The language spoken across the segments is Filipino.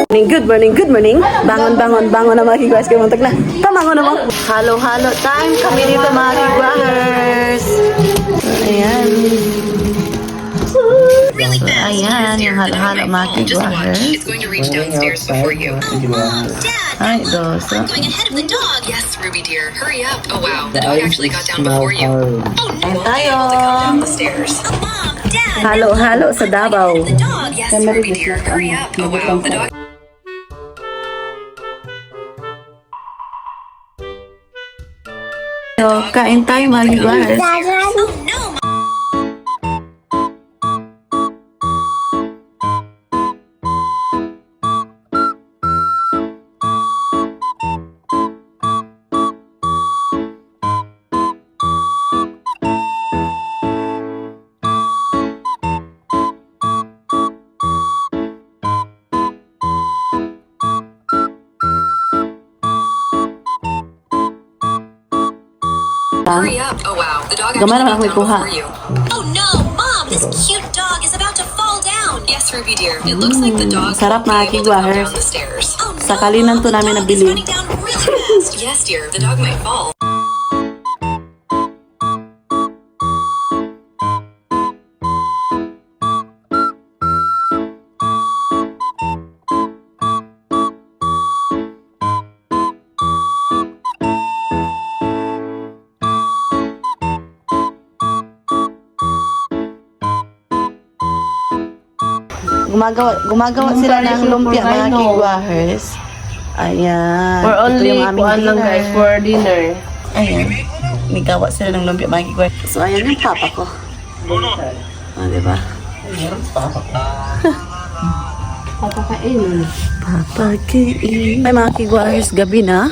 Good morning, good morning. Bangon na mga kigwahers. Kayo montag na. Tamangon na mo. Halo-halo time kami dito mga kigwahers. Ayan. Ayan, yung halo-halo mga kigwahers. It's going to reach downstairs before you. Oh, Mom, Dad! Ay, dosa. I'm going ahead of the dog. Yes, Ruby dear. Hurry up. Oh, wow. The dog actually got down before you. Oh, no. Ayan tayo. Able to come down the stairs. Oh, Mom, Dad! Halo-halo sa Davao. The dog. Yes, Ruby dear. Hurry up. Oh, wow. The dog... So, kain tayo mga kigwahers. Oh, no, Mom. Hurry up. Oh, wow. The dog Gamay actually naman got ako down ikuha. before you. Oh, no. Mom, this cute dog is about to fall down. Yes, Ruby dear. It looks like the dog Sarap won't mga be able to come kigwahers. down the stairs. Oh, no. Sa kalinan to namin The dog is nabili. running down really fast. Yes, dear. The dog might fall. Gumagawa sila ng lumpia mga kigwahers. Ayan. For Ito only yung aming kuan lang dinner. guys, for dinner. Ayan. Nigawa sila ng lumpia mga kigwahers. So, ayan yung papa ko. Diba? Papakainin. Papakain. Ay mga kigwahers, gabi na.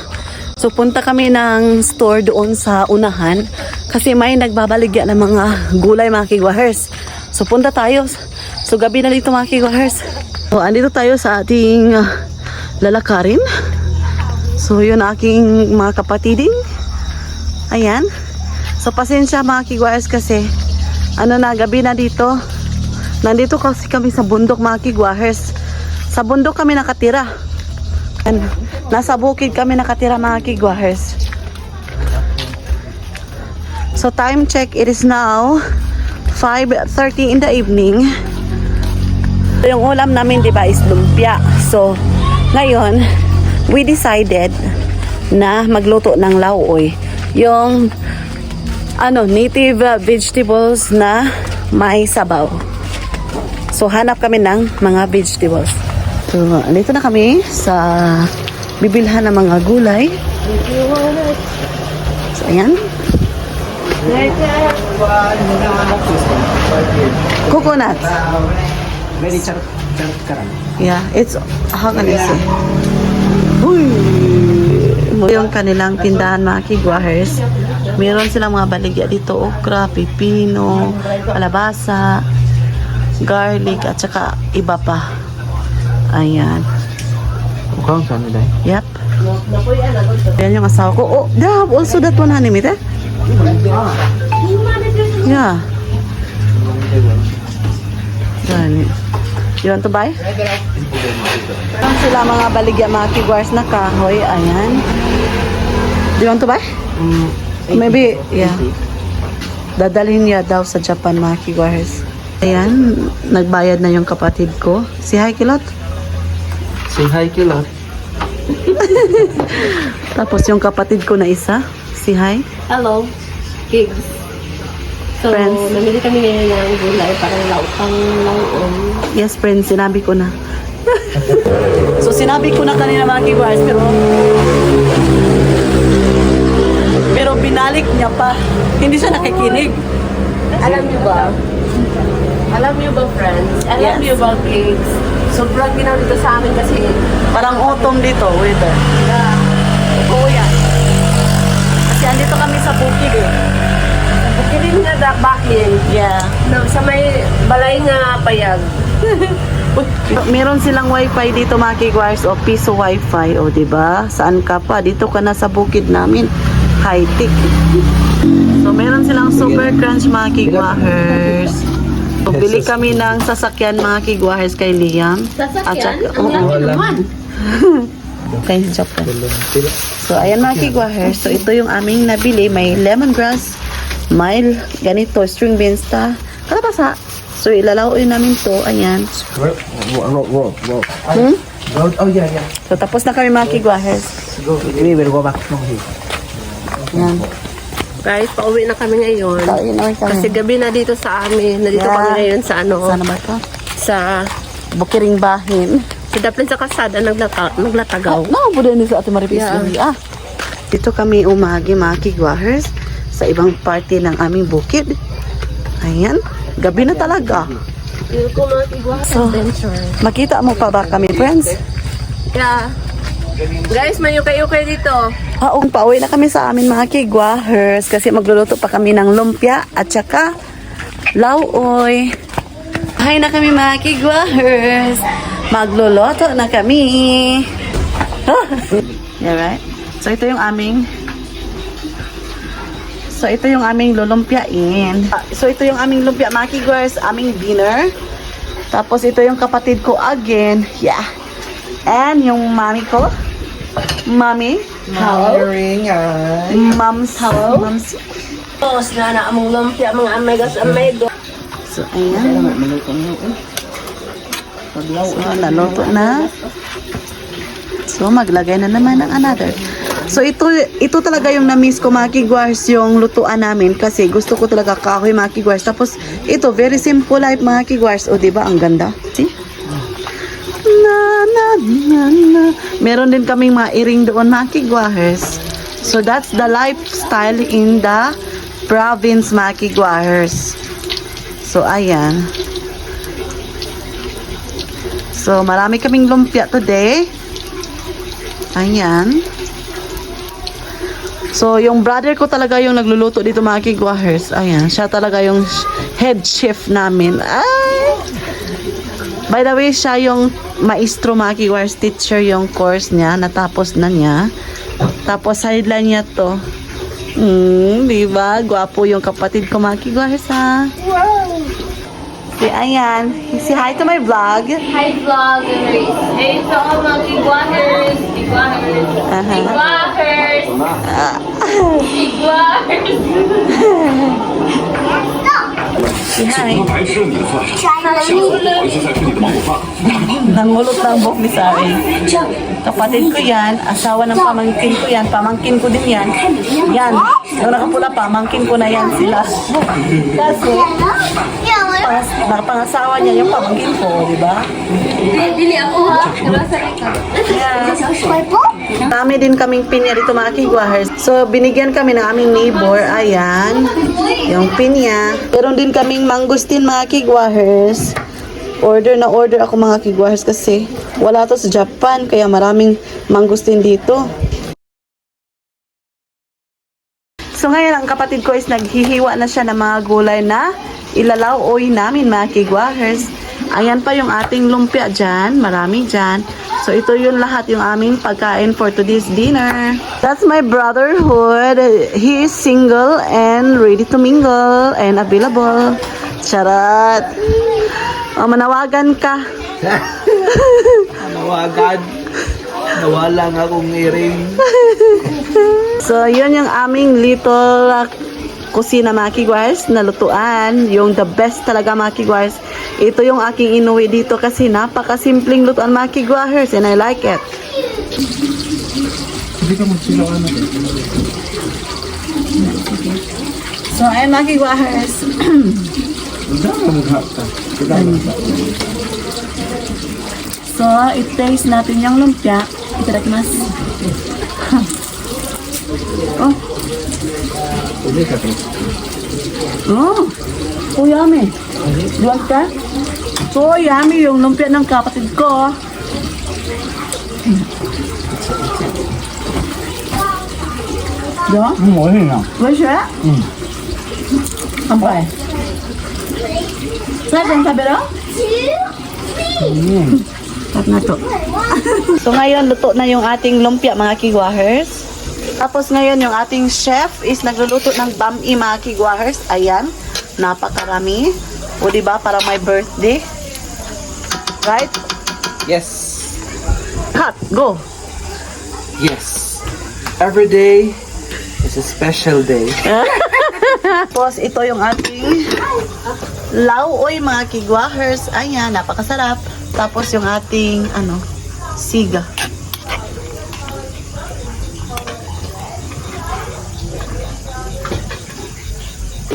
So, punta kami ng store doon sa unahan. Kasi may nagbabaligya ng mga gulay mga kigwahers. So, punta tayo. So, gabi na dito mga kigwahers. So, andito tayo sa ating lalakarin. So, yun aking mga kapatiding. Ayan. So, pasensya mga kigwahers kasi ano na, gabi na dito. Nandito kasi kami sa bundok mga kigwahers. Sa bundok kami nakatira. And, nasa bukid kami nakatira mga kigwahers. So, time check, it is now 5:30 in the evening. Yung ulam namin, di ba, is lumpia. So, ngayon, we decided na magluto ng lauoy. Yung, native vegetables na may sabaw. So, hanap kami ng mga vegetables. So, andito na kami sa bibilhan ng mga gulay. So, ayan. Coconut. Very sharp karan. Yeah, it's how can I say? Uy! Yung kanilang tindahan mga kigwahers. Meron silang mga baligya dito, okra, pipino, kalabasa, garlic, at saka iba pa. Ayan. Mukhang saan nila Yep. Yan yung asawa ko. Oh, they have also that one, honey, mate? Yeah. Yan. You want to buy? Ang sila mga baligya mga kigwahers na kahoy. Ayan. Do you want to buy? Maybe, yeah. Dadalhin niya daw sa Japan mga kigwahers. Ayan, nagbayad na yung kapatid ko. Si hi, Kilot. Say hi, Kilot. Tapos yung kapatid ko na isa, si hi. Hello, kids. So, Friends. namili kami ngayon ng gulay para lautang lauon. Yes, friends, sinabi ko na. So, sinabi ko na kanina mga kigwahers, pero binalik niya pa. Hindi siya nakikinig. Alam niyo ba? Alam niyo ba, friends? Alam Yes. niyo ba, kids? Sobrang ginawa dito sa amin kasi Parang autumn dito, weather. Oo yan. Kasi andito kami sa bukid eh. bukilin nga bakin. Yeah. No, sa may balay nga payag. Meron silang wifi dito mga kigwahers o piso wifi o diba? Saan ka pa? Dito ka na sa bukid namin. High-tech. So meron silang super crunch mga kigwahers. So, bili kami ng sasakyan mga kigwahers kay Liam. Sasakyan? Oo. Ang laki naman. Okay, joke lang. So, ayan mga kigwahers. So, ito yung aming nabili. May lemongrass, may ganito, string beans ta. Kalabasa. So, ilalawin namin to. Ayan. Roll. Oh, yeah. So, tapos na kami mga kigwahers. Go. We will go back from here. Ayan. Guys, pauwi na kami ngayon. So, yun naman kami. Kasi gabi na dito sa amin. Nandito kami ngayon sa Sana ba ito? sa Bukiring Bahin. daplin sa kalsada naglatagaw. No, buda ni sa Ate Maripis. Yeah. Dito kami umagi mga kigwahers sa ibang party ng aming bukid. Ayan. Gabi na talaga. Feel ko mga kigwa So, adventure. makita mo pa ba kami, friends? Yeah. Guys, may ukay-ukay dito. Pauwi na kami sa amin mga kigwahers kasi magluluto pa kami ng lumpia at saka lauoy. Hi na kami mga kigwahers. Magluluto na kami. Yeah, right? So ito yung aming lulumpiain. So ito yung aming lumpia mga kigwahers, aming dinner. Tapos ito yung kapatid ko again. Yeah. And yung mami ko. Mami. Hello. Mom's hello. Mom's. Tapos na among lumpia, mga amigas, amigo. So, ayan. So, naluto na. So, maglagay na naman ng another. So, ito talaga yung na-miss ko mga kigwars, yung lutuan namin. Kasi gusto ko talaga kahoy mga kigwars. Tapos, ito, very simple life mga kigwars. O, diba? Ang ganda. See? Na. Meron din kaming mga iring doon mga kigwahers. So that's the lifestyle in the province mga kigwahers. So ayan. So marami kaming lumpia today. Ayan. So yung brother ko talaga yung nagluluto dito mga kigwahers. Ayan. Siya talaga yung head chef namin. Ay! By the way, siya yung maestro mga kigwahers, teacher yung course niya, natapos na niya. Tapos sideline niya to. Diba? Gwapo yung kapatid ko mga kigwahers ha. Wow! Si ayan. Say hi to my vlog. Hi vloggers! Hey to all mga kigwahers! Kigwahers! Kigwahers! Kigwahers! Si hi. 白吃了你的饭，下次不好意思再吃你的芒果饭。 Nangulot ng buhok ni Sari. Kapatid ko yan, asawa ng pamangkin ko yan, pamangkin ko din yan. Yan, yung nakapula pamangkin ko na yan sila. Kasi, pangasawa niya yung pamangkin ko, di ba? Dili ako ha! Nabasari ka. Dami din kaming pinya dito mga kigwahers. So, binigyan kami ng aming neighbor. Ayan. Yung pinya. Meron din kaming mangustin mga kigwahers. Order ako mga kigwahers kasi wala to sa Japan. Kaya maraming mangustin dito. So, ngayon ang kapatid ko is naghihiwa na siya ng mga gulay na ilalauoy namin mga kigwahers. Ayan pa yung ating lumpia dyan. Marami dyan. So, ito yung lahat yung aming pagkain for today's dinner. That's my brotherhood. He is single and ready to mingle and available. Charot. O, manawagan ka. Nawagan. Nawala nga akong earring. So, yun yung aming little kusina mga kigwars na lutuan. Yung the best talaga mga kigwars. Ito yung aking inuwi dito kasi napakasimpleng lutuan mga kigwars and I like it. So, ayun mga kigwars. So, i-taste natin yung lumpia. Itadakimasu. Oh. Oh, yummy. You want that? So, yummy yung lumpia ng kapatid ko. Yeah? 我是呢。 Where's that? Kampay. Saan ang sabi ro? Sarap na to. So, ngayon, luto na yung ating lumpia, mga kigwahers. Tapos ngayon, yung ating chef is nagluluto ng bami, mga kigwahers. Ayan, napakarami. O diba, para my birthday. Right? Yes. Cut, go. Yes. Every day is a special day. Tapos ito yung ating lauoy mga kigwahers. Ayan, napakasarap. Tapos yung ating siga.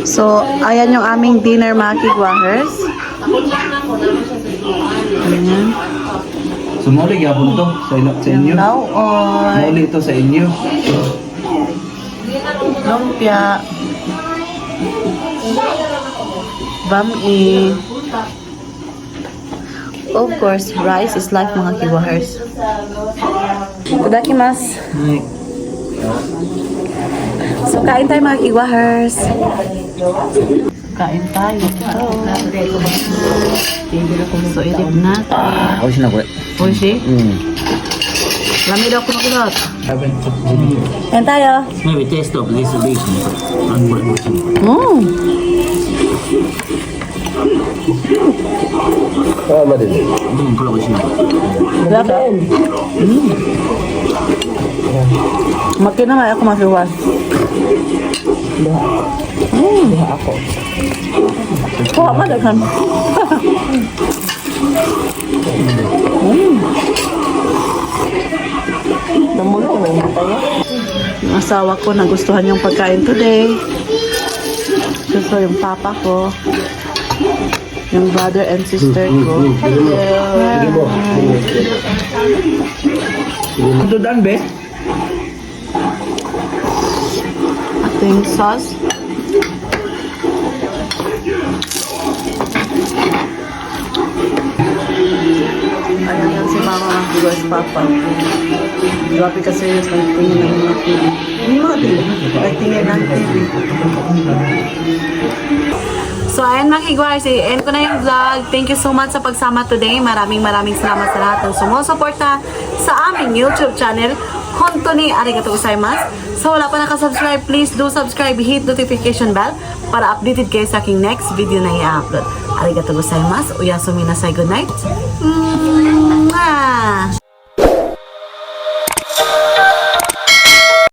So, ayan yung aming dinner mga kigwahers. Ayan. Sumuli yapon to sa inyo. Lauoy. Sumuli ito sa inyo. Lumpia. Bami. Of course, rice is life mga kigwahers. Itadakimasu. So, kain tayo mga kigwahers. Kain tayo. So, idip natin. 美味しいなこれ。おいしい? うん。 Lami daw ko makulot. Haven't Kain tayo. Maybe taste of this beef. Tama din. でもこれ美味しいな。 Makin na nga ako masiwas. Ako. Kuha pa daghan. Yung asawa ko nagustuhan yung pagkain today. Gusto yung papa ko. Yung brother and sister ko. Hello. Ito dan be? Ating sauce. Ayan yan si mama, diba si papa. Grabe ka serious, nagtingin ng mga TV. Hindi mga TV, nagtingin ng TV. So, ayan mga kigwars, end ko na yung vlog. Thank you so much sa pagsama today. Maraming salamat sa lahat ng sumusuporta sa aming YouTube channel. Hontoni arigatou gozaimasu. So, wala pa nakasubscribe, please do subscribe, hit notification bell para updated kayo sa aking next video na i-upload. Arigatou gozaimasu. Uyasumi nasai, good night. Mwah!